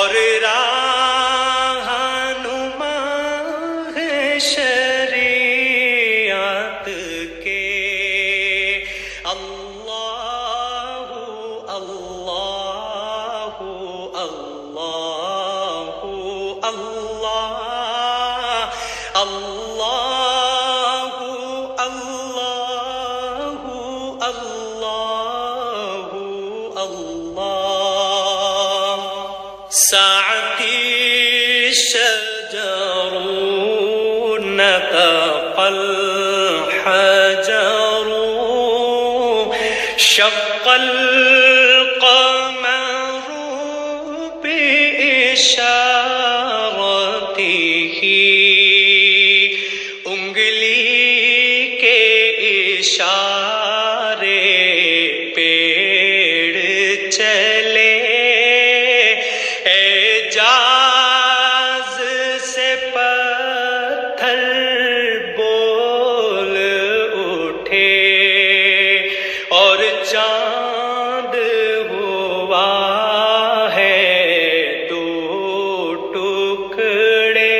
اور رہنما ہے شریعت کے اللہ اللہ اللہ اللہ اللہ اللہ اللہ اللہ ساعتی شجر نطق الحجر شق القمر بإشارته انگلی کے اشارے پیڑ چلے اعجاز سے پتھر بول اٹھے اور چاند ہوا ہے دو ٹکڑے